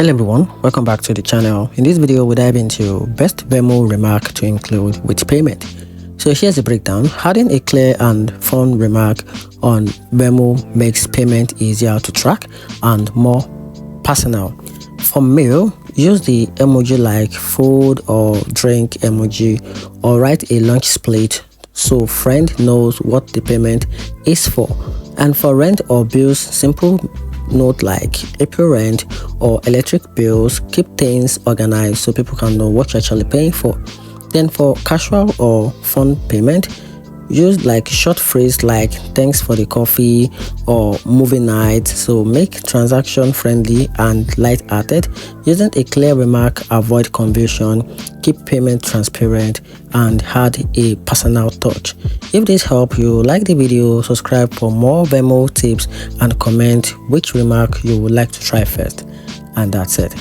Hello everyone, welcome back to the channel. In this video, we dive into best Venmo remark to include with payment. So here's the breakdown. Adding a clear and fun remark on Venmo makes payment easier to track and more personal. For mail, use the emoji like food or drink emoji or write a lunch split so friend knows what the payment is for. And for rent or bills, simple note like April rent or electric bills. Keep things organized so people can know what you're actually paying for. Then for casual or fun payment, use like short phrase like thanks for the coffee or movie night. So make transaction friendly and light-hearted. Using a clear remark, avoid confusion, keep payment transparent, and add a personal touch. If this helped you, like the video, subscribe for more Venmo tips, and comment which remark you would like to try first. And that's it.